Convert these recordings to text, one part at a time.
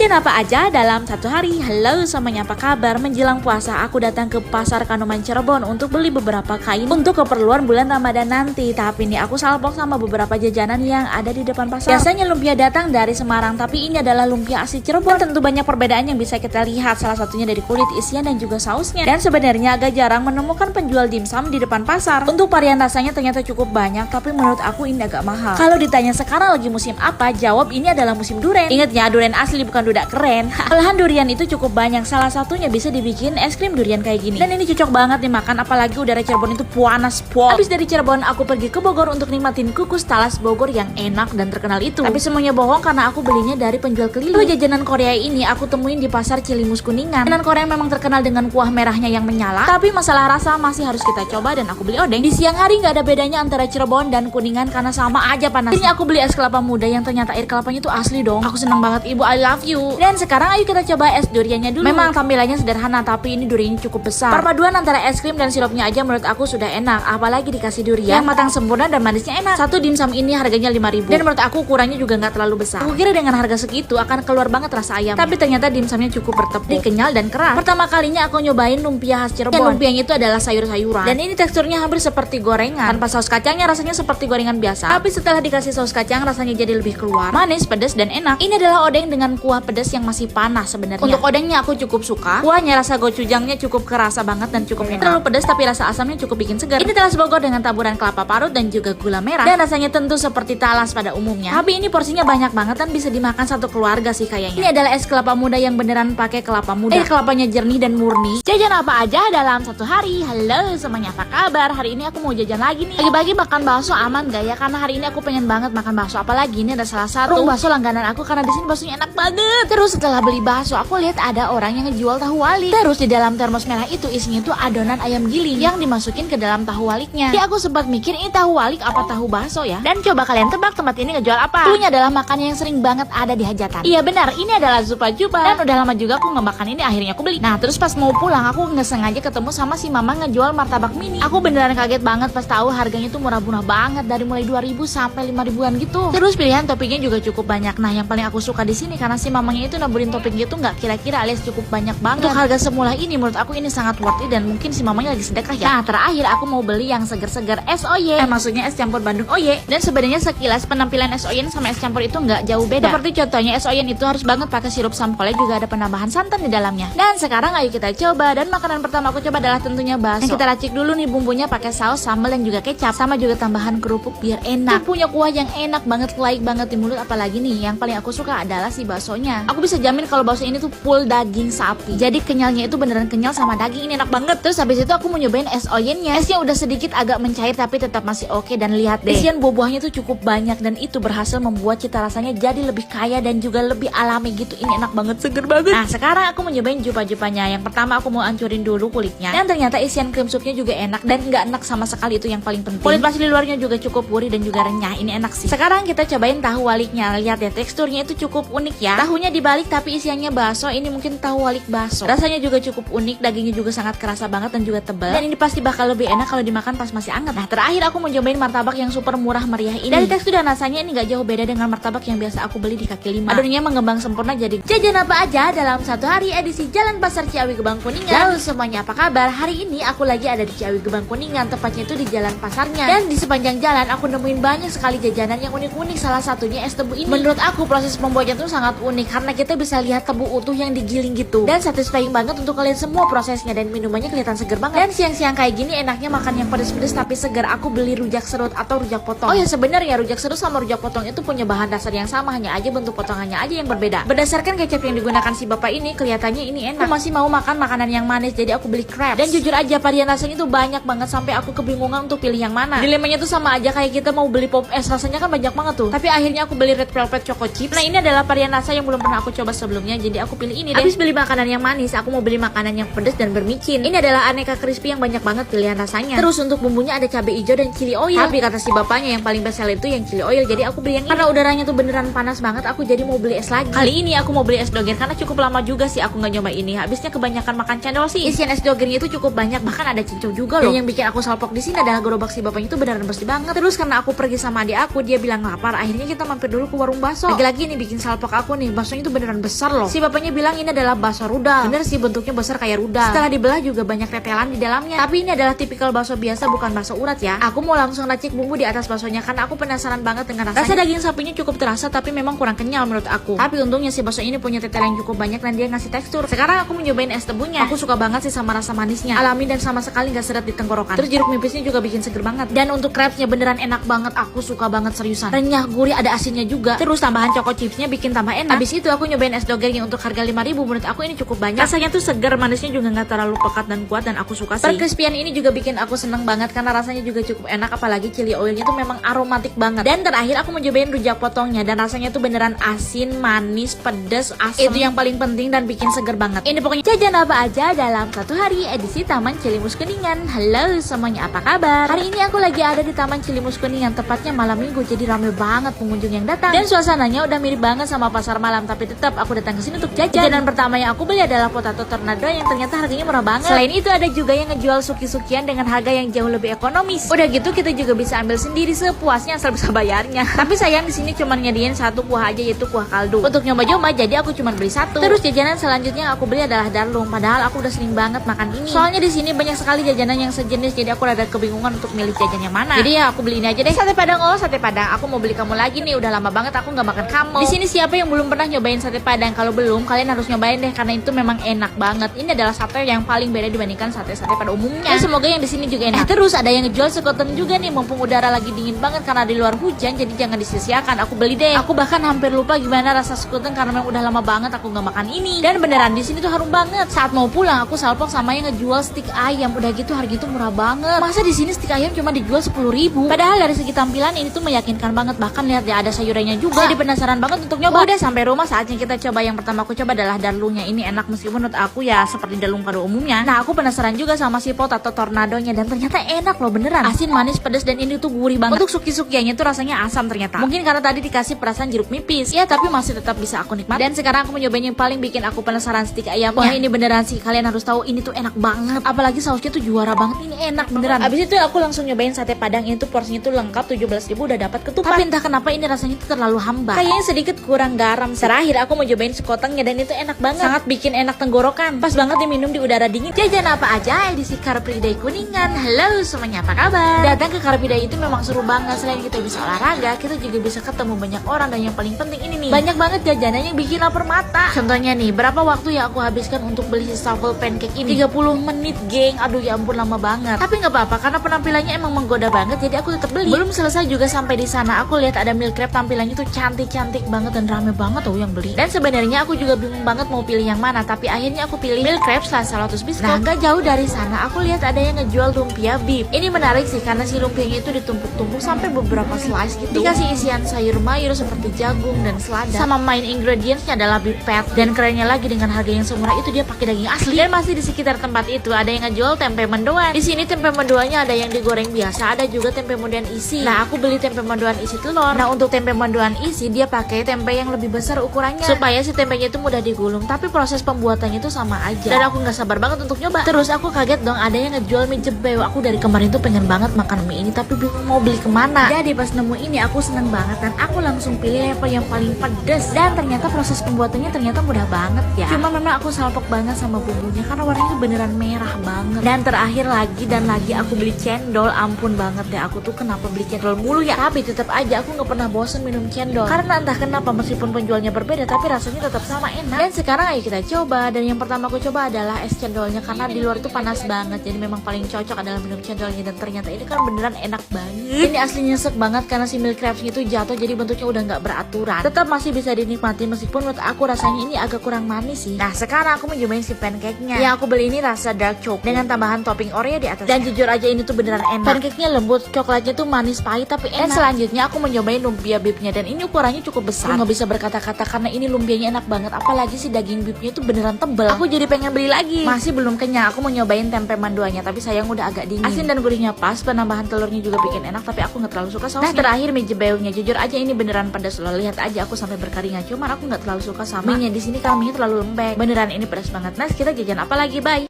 Jajan apa aja dalam satu hari? Halo semuanya, apa kabar? Menjelang puasa aku datang ke pasar Kanoman Cirebon untuk beli beberapa kain untuk keperluan bulan Ramadan nanti. Tapi ini aku salpok sama beberapa jajanan yang ada di depan pasar. Biasanya lumpia datang dari Semarang, tapi ini adalah lumpia asli Cirebon. Dan tentu banyak perbedaan yang bisa kita lihat, salah satunya dari kulit, isian, dan juga sausnya. Dan sebenarnya agak jarang menemukan penjual dimsum di depan pasar. Untuk varian rasanya ternyata cukup banyak, tapi menurut aku ini agak mahal. Kalau ditanya sekarang lagi musim apa, jawab ini adalah musim durian. Ingat ya, durian asli bukan dudak keren. Olahan durian itu cukup banyak, salah satunya bisa dibikin es krim durian kayak gini. Dan ini cocok banget dimakan, apalagi udara Cirebon itu panas pol. Habis dari Cirebon aku pergi ke Bogor untuk nikmatin kukus talas Bogor yang enak dan terkenal itu. Tapi semuanya bohong karena aku belinya dari penjual keliling. Jajanan Korea ini aku temuin di pasar Cilimus Kuningan. Jajanan Korea memang terkenal dengan kuah merahnya yang menyala, tapi masalah rasa masih harus kita coba dan aku beli odeng. Di siang hari nggak ada bedanya antara Cirebon dan Kuningan karena sama aja panas. Ini aku beli es kelapa muda yang ternyata air kelapanya itu asli dong. Aku senang banget, ibu, I love you. Dan sekarang ayo kita coba es duriannya dulu. Memang tampilannya sederhana, tapi ini duriannya cukup besar. Perpaduan antara es krim dan sirupnya aja menurut aku sudah enak, apalagi dikasih durian yang matang sempurna dan manisnya enak. Satu dimsum ini harganya 5.000, dan menurut aku ukurannya juga nggak terlalu besar. Aku kira dengan harga segitu akan keluar banget rasa ayam, tapi ternyata dimsumnya cukup bertepuk, kenyal dan keras. Pertama kalinya aku nyobain lumpia khas Cirebon. Dan lumpianya itu adalah sayur-sayuran, dan ini teksturnya hampir seperti gorengan. Tanpa saus kacangnya rasanya seperti gorengan biasa, tapi setelah dikasih saus kacang rasanya jadi lebih keluar, manis, pedas, dan enak. Ini adalah odeng dengan kuah pedas yang masih panas sebenarnya. Untuk odengnya aku cukup suka. Kuahnya, rasa gochujangnya cukup kerasa banget dan cukup enak. Terlalu pedas tapi rasa asamnya cukup bikin segar. Ini talas Bogor dengan taburan kelapa parut dan juga gula merah. Dan rasanya tentu seperti talas pada umumnya. Tapi ini porsinya banyak banget dan bisa dimakan satu keluarga sih kayaknya. Ini adalah es kelapa muda yang beneran pakai kelapa muda. Kelapanya jernih dan murni. Jajan apa aja dalam satu hari? Halo semuanya, apa kabar? Hari ini aku mau jajan lagi nih. Pagi-pagi makan bakso aman gak ya? Karena hari ini aku pengen banget makan bakso. Apalagi ini ada salah satu bakso langganan aku karena di sini baksonya enak banget. Terus setelah beli bakso, aku lihat ada orang yang ngejual tahu walik. Terus di dalam termos merah itu isinya tuh adonan ayam giling yang dimasukin ke dalam tahu waliknya. Jadi aku sempat mikir ini tahu walik apa tahu bakso ya? Dan coba kalian tebak tempat ini ngejual apa? Cluenya adalah makanan yang sering banget ada di hajatan. Iya benar, ini adalah Zupa Juba. Dan udah lama juga aku nggak makan ini, akhirnya aku beli. Nah terus pas mau pulang aku nggak sengaja ketemu sama si mama ngejual martabak mini. Aku beneran kaget banget pas tahu harganya tuh murah-murah banget, dari mulai 2.000 sampai 5.000-an gitu. Terus pilihan toppingnya juga cukup banyak. Nah yang paling aku suka di sini karena si mamanya itu naburin topping gitu nggak kira-kira alias cukup banyak banget. Untuk harga semula ini menurut aku ini sangat worth it dan mungkin si mamanya lagi sedekah ya. Nah terakhir aku mau beli yang seger-seger SOY. Maksudnya es campur Bandung Oye. Dan sebenarnya sekilas penampilan SOY sama es campur itu nggak jauh beda. Seperti contohnya SOY itu harus banget pakai sirup samkolnya, juga ada penambahan santan di dalamnya. Dan sekarang ayo kita coba. Dan makanan pertama aku coba adalah tentunya bakso. Yang kita racik dulu nih bumbunya pakai saus, sambal, dan juga kecap, sama juga tambahan kerupuk biar enak. Punya kuah yang enak banget, like banget di mulut. Apalagi nih yang paling aku suka adalah si baksonya. Aku bisa jamin kalau bakso ini tuh full daging sapi. Jadi kenyalnya itu beneran kenyal sama daging, ini enak banget. Terus habis itu aku mau nyobain es oyennya. Esnya udah sedikit agak mencair tapi tetap masih oke. Dan lihat deh, isian buah-buahnya tuh cukup banyak dan itu berhasil membuat cita rasanya jadi lebih kaya dan juga lebih alami gitu. Ini enak banget, seger banget. Nah sekarang aku mau nyobain jupa-jupanya. Yang pertama aku mau hancurin dulu kulitnya. Dan ternyata isian krim supnya juga enak dan nggak enak sama sekali, itu yang paling penting. Kulit pasir luarnya juga cukup gurih dan juga renyah, ini enak sih. Sekarang kita cobain tahu waliknya. Lihat ya, teksturnya itu cukup unik ya. Tahunya dibalik tapi isiannya bakso. Ini mungkin tahu walik bakso. Rasanya juga cukup unik, dagingnya juga sangat kerasa banget dan juga tebal. Dan ini pasti bakal lebih enak kalau dimakan pas masih hangat. Nah terakhir aku mau cobain martabak yang super murah meriah ini. Dari tekstur dan rasanya ini gak jauh beda dengan martabak yang biasa aku beli di kaki lima. Adonannya mengembang sempurna jadi jajan apa aja dalam satu hari edisi Jalan Pasar Ciawi Gebang Kuningan. Halo semuanya, apa kabar? Hari ini aku lagi ada di Ciawi Gebang Kuningan, tepatnya itu di jalan pasarnya. Dan di sepanjang jalan aku nemuin banyak sekali jajanan yang unik-unik. Salah satunya es tebu ini. Menurut aku proses pembuatnya tuh sangat unik karena kita bisa lihat tebu utuh yang digiling gitu. Dan satisfying banget untuk kalian semua prosesnya, dan minumannya kelihatan seger banget. Dan siang-siang kayak gini enaknya makan yang pedes-pedes tapi segar. Aku beli rujak serut atau rujak potong. Oh ya sebenarnya rujak serut sama rujak potong itu punya bahan dasar yang sama, hanya aja bentuk potongannya aja yang berbeda. Berdasarkan kecap yang digunakan si bapak ini, kelihatannya ini enak. Aku masih mau makan makanan yang manis, jadi aku beli crepes. Dan jujur aja varian rasanya itu banyak banget sampai aku kebingungan untuk pilih yang mana. Dilemanya tuh sama aja kayak kita mau beli pop es, rasanya kan banyak banget tuh. Tapi akhirnya aku beli red velvet choco chips. Nah ini adalah varian rasa yang belum pernah aku coba sebelumnya, jadi aku pilih ini deh. Habis beli makanan yang manis, aku mau beli makanan yang pedas dan bermicin. Ini adalah aneka crispy yang banyak banget pilihan rasanya. Terus untuk bumbunya ada cabai hijau dan chili oil. Tapi kata si bapaknya yang paling best seller itu yang chili oil, jadi aku beli yang ini. Karena udaranya tuh beneran panas banget, aku jadi mau beli es lagi. Kali ini aku mau beli es doger karena cukup lama juga sih aku nggak nyoba ini. Habisnya kebanyakan makan cendol sih. Isian es dogernya itu cukup banyak, bahkan ada cincau juga loh. Dan yang bikin aku salpok di sini adalah gerobak si bapaknya itu beneran bersih banget. Terus karena aku pergi sama adik aku, dia bilang lapar, akhirnya kita mampir dulu ke warung bakso. Lagi-lagi nih bikin salpok aku nih, bakso baksonya itu beneran besar loh. Si bapaknya bilang ini adalah bakso rudal. Bener sih, bentuknya besar kayak rudal. Setelah dibelah juga banyak tetelan di dalamnya. Tapi ini adalah tipikal bakso biasa, bukan bakso urat ya. Aku mau langsung racik bumbu di atas baksonya karena aku penasaran banget dengan rasanya. Rasa daging sapinya cukup terasa tapi memang kurang kenyal menurut aku. Tapi untungnya si bakso ini punya tetelan yang cukup banyak dan dia ngasih tekstur. Sekarang aku mencobain es tebunya. Aku suka banget sih sama rasa manisnya, alami dan sama sekali gak seret di tenggorokan. Terus jeruk nipisnya juga bikin seger banget. Dan untuk crepesnya beneran enak banget. Aku suka banget seriusan. Renyah, gurih, ada asinnya juga. Terus tambahan choco chipsnya bikin tambah enak. Habis itu aku nyobain es doger yang untuk harga 5.000. Menurut aku ini cukup banyak. Rasanya tuh seger, manisnya juga gak terlalu pekat dan kuat dan aku suka sih. Perkrispian ini juga bikin aku seneng banget karena rasanya juga cukup enak, apalagi chili oilnya tuh memang aromatik banget. Dan terakhir aku mencobain rujak potongnya dan rasanya tuh beneran asin, manis, pedas, asam. Itu yang paling penting dan bikin seger banget. Ini pokoknya jajan apa aja dalam satu hari edisi Taman Cilimus Kuningan. Halo semuanya, apa kabar? Hari ini aku lagi ada di Taman Cilimus Kuningan, tepatnya malam minggu, jadi rame banget pengunjung yang datang. Dan suasananya udah mirip banget sama pasar malam, tapi tetap aku datang ke sini untuk jajan. Jajanan pertama yang aku beli adalah potato tornado yang ternyata harganya murah banget. Selain itu ada juga yang ngejual suki-sukian dengan harga yang jauh lebih ekonomis. Udah gitu kita juga bisa ambil sendiri sepuasnya asal bisa bayarnya. Tapi sayang di sini cuma nyediain satu kuah aja, yaitu kuah kaldu. Untuk nyoba-nyoba jadi aku cuma beli satu. Terus jajanan selanjutnya yang aku beli adalah darlung. Padahal aku udah sering banget makan ini. Soalnya di sini banyak sekali jajanan yang sejenis, jadi aku rada kebingungan untuk milih jajan yang mana. Jadi ya aku beli ini aja deh. Sate Padang, oh sate Padang. Aku mau beli kamu lagi nih. Udah lama banget aku nggak makan kamu. Di sini siapa yang belum pernah nyobain sate Padang? Kalau belum, kalian harus nyobain deh karena itu memang enak banget. Ini adalah sate yang paling beda dibandingkan sate-sate pada umumnya. Semoga yang di sini juga enak. Terus ada yang ngejual sekoteng juga nih, mumpung udara lagi dingin banget karena di luar hujan, jadi jangan disia-siakan. Aku beli deh. Aku bahkan hampir lupa gimana rasa sekoteng karena memang udah lama banget aku nggak makan ini. Dan beneran di sini tuh harum banget. Saat mau pulang aku salpok sama yang ngejual stik ayam. Udah gitu harga itu murah banget. Masa di sini stik ayam cuma dijual 10.000? Padahal dari segi tampilan ini tuh meyakinkan banget. Bahkan lihat ya, ada sayurannya juga. Jadi penasaran banget untuk nyoba. Udah sampai rumah, saatnya kita coba. Yang pertama aku coba adalah darlungnya. Ini enak meskipun menurut aku ya seperti darlung pada umumnya. Nah aku penasaran juga sama si potato tornadonya dan ternyata enak loh beneran. Asin, manis, pedas dan ini tuh gurih banget. Untuk suki-sukiannya tuh rasanya asam ternyata. Mungkin karena tadi dikasih perasan jeruk nipis. Ya tapi masih tetap bisa aku nikmati. Dan sekarang aku mencobain yang paling bikin aku penasaran, stik ayam. Wah ini beneran sih, kalian harus tahu ini tuh enak banget. Apalagi sausnya tuh juara banget. Ini enak beneran. Abis itu aku langsung nyobain sate Padang. Ini tuh porsinya tuh lengkap, 17.000 udah dapat ketupat. Tapi entah kenapa ini rasanya tuh terlalu hambar. Kayaknya sedikit kurang garam. Terakhir aku mau cobain sekotengnya dan itu enak banget. Sangat bikin enak tenggorokan. Pas banget diminum di udara dingin. Jajan apa aja edisi Car Free Day Kuningan. Halo semuanya, apa kabar? Datang ke Car Free Day itu memang seru banget. Selain kita bisa olahraga, kita juga bisa ketemu banyak orang. Dan yang paling penting ini nih, banyak banget jajanan yang bikin lapar mata. Contohnya nih, berapa waktu yang aku habiskan untuk beli si shuffle pancake ini? 30 menit geng. Aduh ya ampun, lama banget. Tapi nggak apa-apa karena penampilannya emang menggoda banget, jadi aku tetap beli. Belum selesai juga sampai di sana, aku lihat ada meal crab, tampilannya tuh cantik-cantik banget dan rame banget tuh yang beli. Dan sebenarnya aku juga bingung banget mau pilih yang mana, tapi akhirnya aku pilih meal crab Lasa Lotus Biscuit. Nah nggak jauh dari sana aku lihat ada yang ngejual lumpia beef. Ini menarik sih karena si lumpianya itu ditumpuk-tumpuk sampai beberapa slice gitu. Dikasih isian sayur mayur seperti jagung dan selada. Sama main ingredientsnya adalah beef pat. Dan kerennya lagi dengan harga yang semurah itu dia pakai daging asli. Dan masih di sekitar tempat itu ada yang ngejual tempe mendoan. Di sini tempe mendoannya ada yang digoreng biasa, ada juga tempe mendoan isi. Nah aku beli tempe mendoan isi telur. Nah untuk tempe mendoan isi dia pakai tempe yang lebih besar ukurannya supaya si tempenya itu mudah digulung. Tapi proses pembuatannya itu sama aja. Dan aku nggak sabar banget untuk nyoba. Terus aku kaget dong ada yang ngejual mie jebel. Aku dari kemarin tuh pengen banget makan mie ini tapi bingung mau beli kemana. Jadi pas nemu ini aku seneng banget dan aku langsung pilih level yang paling pedes. Dan ternyata proses pembuatannya ternyata mudah banget ya. Cuma memang aku salpok banget sama bumbunya karena warnanya beneran merah banget. Dan terakhir lagi dan lagi aku beli cendol. Ampun banget deh, aku tuh kenapa beli cendol mulu ya. Tapi tetap aja aku nggak pernah bosen minum cendol karena entah kenapa meskipun penjualnya berbeda tapi rasanya tetap sama enak. Dan sekarang ayo kita coba. Dan yang pertama aku coba adalah es cendolnya karena di luar itu panas banget, jadi memang paling cocok adalah minum cendolnya. Dan ternyata ini kan beneran enak banget. Ini asli nyesek banget karena si milk crabsnya itu jatuh, jadi bentuknya udah nggak beraturan. Tetap masih bisa dinikmati meskipun menurut aku rasanya ini agak kurang manis sih. Nah sekarang aku mencobain si pancake-nya. Yang aku beli ini rasa dark chocolate dengan tambahan topping Oreo di atas. Dan jujur aja ini tuh beneran enak. Pancake-nya lembut, coklatnya tuh manis pahit tapi enak. Dan selanjutnya aku mencobain lumpia beefnya dan ini ukurannya cukup besar. Aku nggak bisa berkata-kata karena ini lumpianya enak banget. Apalagi si daging beefnya itu beneran tebel. Aku jadi pengen beli lagi. Masih belum kenyang. Aku mau nyobain tempe manduanya tapi sayang udah agak dingin. Asin dan gurihnya pas. Penambahan telurnya juga bikin enak tapi aku nggak terlalu suka sausnya. Nah terakhir mie jebeunya, jujur aja ini beneran pedas loh. Lihat aja aku sampai berkeringat. Cuma aku nggak terlalu suka sama mie-nya di sini karena mie-nya terlalu lembek. Beneran ini pedas banget. Nah kita jajan apa lagi? Bye.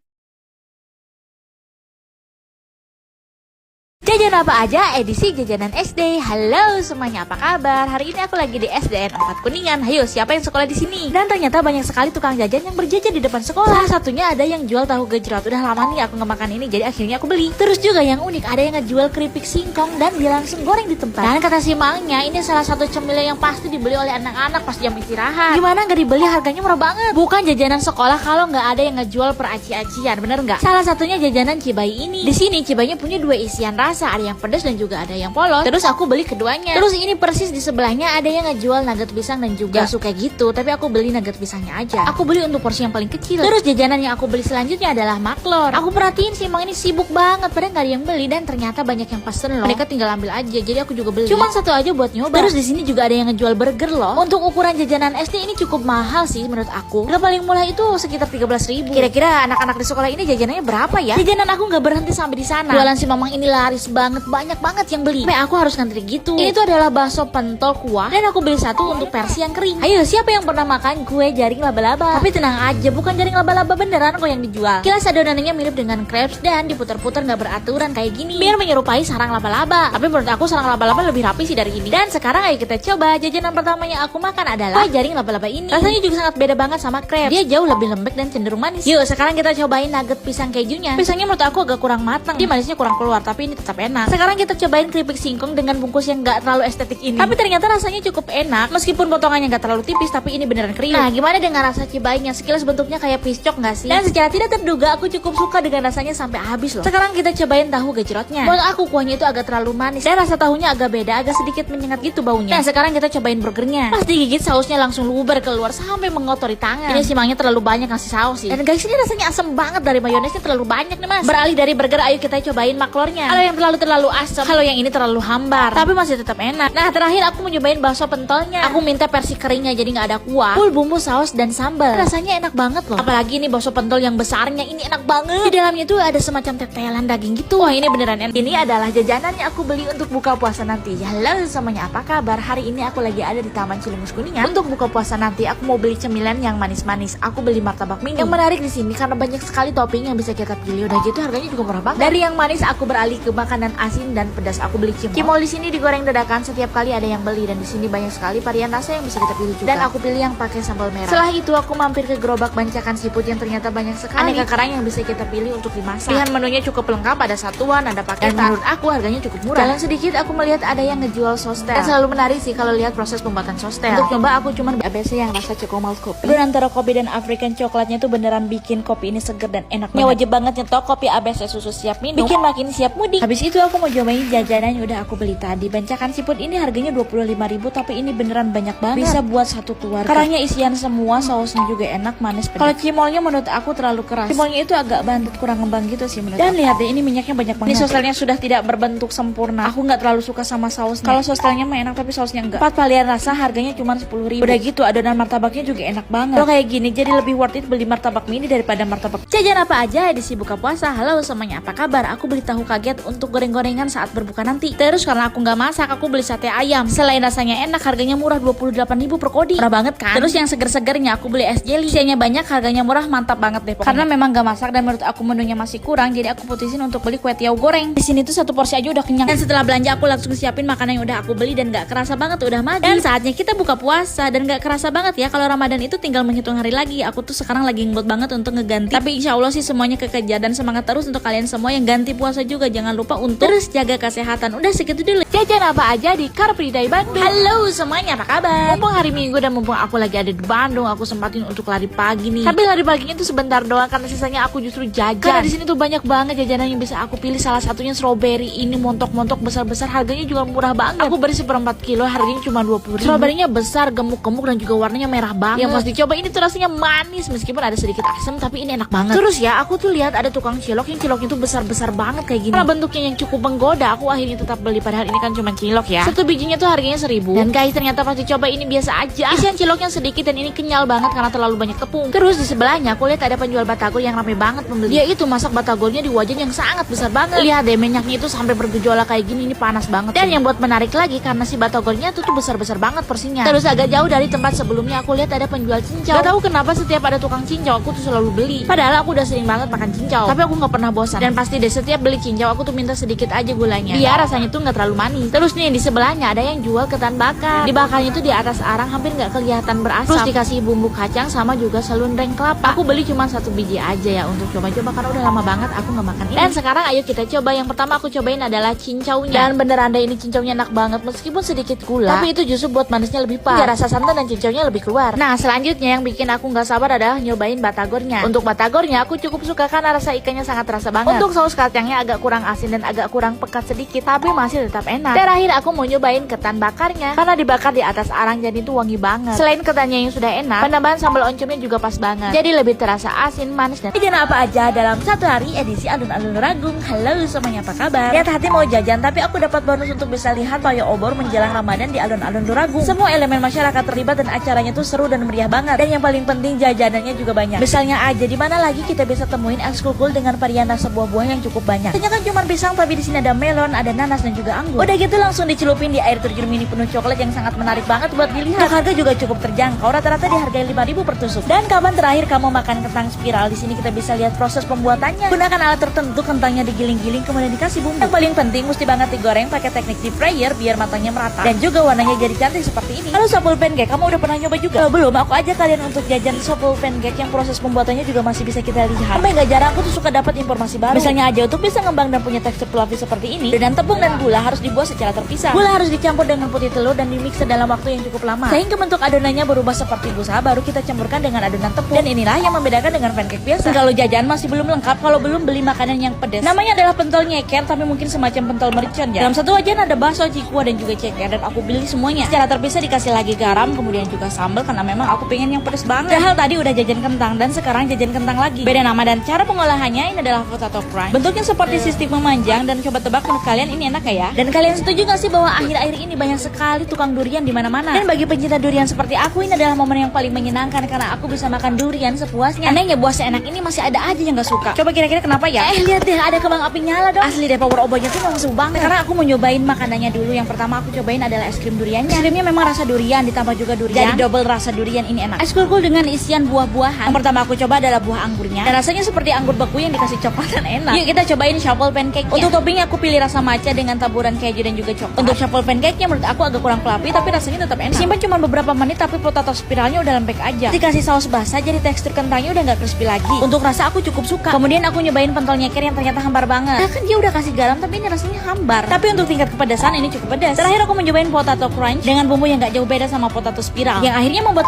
Jajan Jajan apa aja edisi jajanan SD. Halo semuanya, apa kabar? Hari ini aku lagi di SDN 4 Kuningan. Hayo, siapa yang sekolah di sini? Dan ternyata banyak sekali tukang jajan yang berjajan di depan sekolah. Salah satunya ada yang jual tahu gejrot. Udah lama nih aku nggak makan ini, jadi akhirnya aku beli. Terus juga yang unik, ada yang ngejual keripik singkong dan dia langsung goreng di tempat. Dan kata si mangnya, ini salah satu cemilan yang pasti dibeli oleh anak-anak pas jam istirahat. Gimana nggak dibeli? Harganya murah banget. Bukan jajanan sekolah kalau nggak ada yang ngejual per aci-acian, bener nggak? Salah satunya jajanan Cibai ini. Di sini Cibainya punya dua isian rasa, ada yang pedas dan juga ada yang polos. Terus aku beli keduanya. Terus ini persis di sebelahnya ada yang ngejual nugget pisang dan juga suka gitu, tapi aku beli nugget pisangnya aja. Aku beli untuk porsi yang paling kecil. Terus jajanan yang aku beli selanjutnya adalah maklor. Aku perhatiin sih emang ini sibuk banget, padahal nggak ada yang beli dan ternyata banyak yang pesen loh. Mereka tinggal ambil aja, jadi aku juga beli. Cuman satu aja buat nyoba. Terus di sini juga ada yang ngejual burger loh. Untuk ukuran jajanan SD ini cukup mahal sih menurut aku. Harga paling murah itu sekitar 13.000. Kira-kira anak-anak di sekolah ini jajanannya berapa ya? Jajanan aku nggak berhenti sampai di sana. Jualan si mamang ini laris banget, banyak banget yang beli. Sampai aku harus ngantri gitu. Ini tuh adalah bakso pentol kuah dan aku beli satu untuk versi yang kering. Ayo, siapa yang pernah makan kue jaring laba-laba? Tapi tenang aja, bukan jaring laba-laba beneran kok yang dijual. Kilas adonannya mirip dengan crepes dan diputar-putar nggak beraturan kayak gini biar menyerupai sarang laba-laba. Tapi menurut aku sarang laba-laba lebih rapi sih dari ini. Dan sekarang ayo kita coba. Jajanan pertama yang aku makan adalah kue jaring laba-laba ini. Rasanya juga sangat beda banget sama crepes. Dia jauh lebih lembek dan cenderung manis. Yuk, sekarang kita cobain nugget pisang kejunya. Pisangnya menurut aku agak kurang matang. Dia manisnya kurang keluar, tapi ini tetap enak. Sekarang kita cobain keripik singkong dengan bungkus yang nggak terlalu estetik ini. Tapi ternyata rasanya cukup enak. Meskipun potongannya nggak terlalu tipis, tapi ini beneran kriuk. Nah, gimana dengan rasa cibainya? Sekilas bentuknya kayak piscok nggak sih? Dan secara tidak terduga aku cukup suka dengan rasanya sampai habis loh. Sekarang kita cobain tahu gejrotnya. Menurut aku kuahnya itu agak terlalu manis dan rasa tahunya agak beda, agak sedikit menyengat gitu baunya. Nah, sekarang kita cobain burgernya. Pas digigit sausnya langsung luber keluar sampai mengotori tangan. Ini si mangnya terlalu banyak ngasih saus sih. Dan guys, ini rasanya asem banget, dari mayonesnya terlalu banyak nih mas. Beralih dari burger, ayo kita cobain maklornya. Ada yang terlalu asam, kalau yang ini terlalu hambar, tapi masih tetap enak. Nah, terakhir aku mau nyobain bakso pentolnya. Aku minta versi keringnya, jadi nggak ada kuah, full bumbu saus dan sambal. Rasanya enak banget loh. Apalagi ini bakso pentol yang besarnya, ini enak banget. Di dalamnya tuh ada semacam tetelan daging gitu. Wah, ini beneran enak. Ini adalah jajanan yang aku beli untuk buka puasa nanti. Halo semuanya, apa kabar? Hari ini aku lagi ada di Taman Cilemus Kuningan. Untuk buka puasa nanti aku mau beli cemilan yang manis-manis. Aku beli martabak mini. Yang menarik di sini karena banyak sekali topping yang bisa kita pilih. Udah gitu harganya juga murah banget. Dari yang manis aku beralih ke makanan asin dan pedas. Aku beli cimol. Cimol di sini digoreng dadakan, setiap kali ada yang beli dan di sini banyak sekali varian rasa yang bisa kita pilih juga. Dan aku pilih yang pakai sambal merah. Setelah itu aku mampir ke gerobak bancakan seafood yang ternyata banyak sekali aneka kerang yang bisa kita pilih untuk dimasak. Pilihan menunya cukup lengkap, ada satuan, ada paketan. Dan menurut aku harganya cukup murah. Jalan sedikit aku melihat ada yang ngejual sostel. Dan selalu menarik sih kalau lihat proses pembuatan sostel. Untuk coba aku cuman ABC yang rasa choco malt kopi. Dan antara kopi dan African coklatnya itu beneran bikin kopi ini seger dan enak banget. Wajib banget nyetok kopi ABC susu siap minum, bikin makin siap mudik. Habis itu aku mau cobain jajanan yang udah aku beli tadi. Bancakan seafood ini harganya 25.000, tapi ini beneran banyak banget. Bisa buat satu keluarga. Kerangnya isian semua, sausnya juga enak, manis pedas. Kalau cimolnya menurut aku terlalu keras. Cimolnya itu agak bantet, kurang ngembang gitu sih menurut aku. Dan lihat deh, ini minyaknya banyak banget. Ini sostelnya sudah tidak berbentuk sempurna. Aku nggak terlalu suka sama sausnya. Kalau sostelnya mah enak, tapi sausnya enggak. 4 varian rasa harganya cuma 10.000. Udah gitu adonan martabaknya juga enak banget. Kalau kayak gini jadi lebih worth it beli martabak mini daripada martabak. Jajan apa aja edisi buka puasa. Halo semuanya, apa kabar? Aku beli tahu kaget untuk goreng-gorengan saat berbuka nanti. Terus karena aku nggak masak, aku beli sate ayam. Selain rasanya enak, harganya murah, 28.000 per kodi. Murah banget kan? Terus yang seger-segernya aku beli es jelly. Isiannya banyak, harganya murah, mantap banget deh pokoknya. Karena memang nggak masak dan menurut aku menunya masih kurang, jadi aku putusin untuk beli kue tiaw goreng. Di sini tuh satu porsi aja udah kenyang. Dan setelah belanja aku langsung siapin makanan yang udah aku beli dan nggak kerasa banget udah maghrib. Dan saatnya kita buka puasa dan nggak kerasa banget ya kalau Ramadan itu tinggal menghitung hari lagi. Aku tuh sekarang lagi ngebut banget untuk ngeganti. Tapi insya Allah sih semuanya kekejar dan semangat terus untuk kalian semua yang ganti puasa juga. Jangan lupa untuk terus jaga kesehatan. Udah segitu dulu. Jajan apa aja di Car Free Day Bandung. Halo semuanya, apa kabar? Mumpung hari Minggu dan mumpung aku lagi ada di Bandung, aku sempatin untuk lari pagi nih. Tapi lari paginya tuh sebentar doang karena sisanya aku justru jajan. Karena di sini tuh banyak banget jajanan yang bisa aku pilih. Salah satunya strawberry ini montok-montok besar-besar, harganya juga murah banget. Aku beri 1/4 kilo, harganya cuma 20.000. Strawberrynya besar, gemuk-gemuk dan juga warnanya merah banget. Yang pas dicoba ini tuh rasanya manis meskipun ada sedikit asam, tapi ini enak banget. Terus ya, aku tuh lihat ada tukang cilok yang ciloknya tuh besar-besar banget kayak gini. Karena bentuknya yang cukup menggoda, aku akhirnya tetap beli, padahal ini kan cuma cilok ya. Satu bijinya tuh harganya 1.000. Dan guys, ternyata pas dicoba ini biasa aja. Isian ciloknya sedikit dan ini kenyal banget karena terlalu banyak tepung. Terus di sebelahnya aku lihat ada penjual batagor yang rame banget pembeli. Dia itu masak batagornya di wajan yang sangat besar banget. Lihat deh, minyaknya itu sampai bergejolak kayak gini, ini panas banget. Dan yang buat menarik lagi karena si batagornya tuh besar-besar banget porsinya. Terus agak jauh dari tempat sebelumnya aku lihat ada penjual cincau. Gak tahu kenapa setiap ada tukang cincau aku tuh selalu beli. Padahal aku udah sering banget makan cincau, tapi aku nggak pernah bosan. Dan pasti deh setiap beli cincau aku tuh minta sedikit sedikit aja gulanya, biar rasanya tuh nggak terlalu manis. Terus nih di sebelahnya ada yang jual ketan bakar. Dibakarnya tuh di atas arang hampir nggak kelihatan berasap. Terus dikasih bumbu kacang sama juga selundreng kelapa. Aku beli cuma 1 biji aja ya untuk coba-coba karena udah lama banget aku nggak makan ini. Dan sekarang ayo kita coba. Yang pertama aku cobain adalah cincaunya. Dan beneran deh ini cincaunya enak banget meskipun sedikit gula, tapi itu justru buat manisnya lebih pas. Ya, rasa santan dan cincaunya lebih keluar. Nah selanjutnya yang bikin aku nggak sabar adalah nyobain batagornya. Untuk batagornya aku cukup suka karena rasa ikannya sangat terasa banget. Untuk saus kacangnya agak kurang asin dan agak kurang pekat sedikit, tapi masih tetap enak. Terakhir aku mau nyobain ketan bakarnya karena dibakar di atas arang jadi itu wangi banget. Selain ketannya yang sudah enak, penambahan sambal oncomnya juga pas banget. Jadi lebih terasa asin, manis dan jajan apa aja dalam satu hari edisi Alun-Alun Ragung. Halo semuanya, apa kabar? Lihat hati mau jajan tapi aku dapat bonus untuk bisa lihat pawai obor menjelang Ramadan di Alun-Alun Ragung. Semua elemen masyarakat terlibat dan acaranya tuh seru dan meriah banget. Dan yang paling penting jajanannya juga banyak. Misalnya aja di mana lagi kita bisa temuin ekskul dengan varian rasa buah-buah yang cukup banyak. Ternyata kan cuma pisang tapi di sini ada melon, ada nanas dan juga anggur. Udah gitu langsung dicelupin di air terjun mini penuh coklat yang sangat menarik banget buat dilihat. Harga juga cukup terjangkau, rata-rata dihargai 5.000 per tusuk. Dan kapan terakhir kamu makan kentang spiral? Di sini kita bisa lihat proses pembuatannya. Gunakan alat tertentu, kentangnya digiling-giling kemudian dikasih bumbu. Yang paling penting mesti banget digoreng pakai teknik deep fryer biar matangnya merata dan juga warnanya jadi cantik seperti ini. Halo Sopul Pancake, kamu udah pernah nyoba juga? Kalau belum, aku ajak kalian untuk jajan Sopul Pancake yang proses pembuatannya juga masih bisa kita lihat. Sampai nggak jarang aku tuh suka dapat informasi baru. Misalnya aja untuk bisa ngembang dan punya tekstur fluffy seperti ini, dan tepung dan gula harus dibuat secara terpisah. Gula harus dicampur dengan putih telur dan dimix dalam waktu yang cukup lama sehingga bentuk adonannya berubah seperti busa, baru kita campurkan dengan adonan tepung. Dan inilah yang membedakan dengan pancake biasa. Dan kalau jajan masih belum lengkap kalau belum beli makanan yang pedas. Namanya adalah pentol nyeker tapi mungkin semacam pentol mercon ya. Dalam satu wajan ada bakso, cikua dan juga ceker, dan aku beli semuanya secara terpisah, dikasih lagi garam kemudian juga sambal karena memang aku pengen yang pedas banget. Padahal tadi udah jajan kentang dan sekarang jajan kentang lagi. Beda nama dan cara pengolahannya. Ini adalah potato crunch. Bentuknya seperti sistik memanjang dan coba tebak menurut kalian ini enak gak ya? Dan kalian setuju gak sih bahwa akhir-akhir ini banyak sekali tukang durian di mana-mana? Dan bagi pencinta durian seperti aku, ini adalah momen yang paling menyenangkan karena aku bisa makan durian sepuasnya. Anehnya buah seenak ini masih ada aja yang gak suka. Coba kira-kira kenapa ya? Lihat deh, ada kembang api nyala dong. Asli deh, power obonya tuh langsung banget. Karena aku mau nyobain makanannya dulu. Yang pertama aku cobain adalah es krim duriannya. Es krimnya memang rasa durian ditambah juga durian. Jadi double rasa durian, ini enak. Es kulkul dengan isian buah-buahan. Yang pertama aku coba adalah buah anggurnya. Dan rasanya seperti anggur beku yang dikasih coklat dan enak. Yuk kita cobain shuffle pancake-nya. Untuk toppingnya aku pilih rasa matcha dengan taburan keju dan juga coklat. Untuk shuffle pancake-nya menurut aku agak kurang fluffy tapi rasanya tetap enak. Simpan cuma beberapa menit tapi potato spiralnya udah lembek aja. Dikasih saus basah jadi tekstur kentangnya udah nggak crispy lagi. Untuk rasa aku cukup suka. Kemudian aku nyobain pentol nyeker yang ternyata hambar banget. Nah kan dia udah kasih garam tapi ini rasanya hambar. Tapi untuk tingkat kepedasan ini cukup pedas. Terakhir aku mencobain potato crunch dengan bumbu yang nggak jauh beda sama potato spiral, yang akhirnya membuat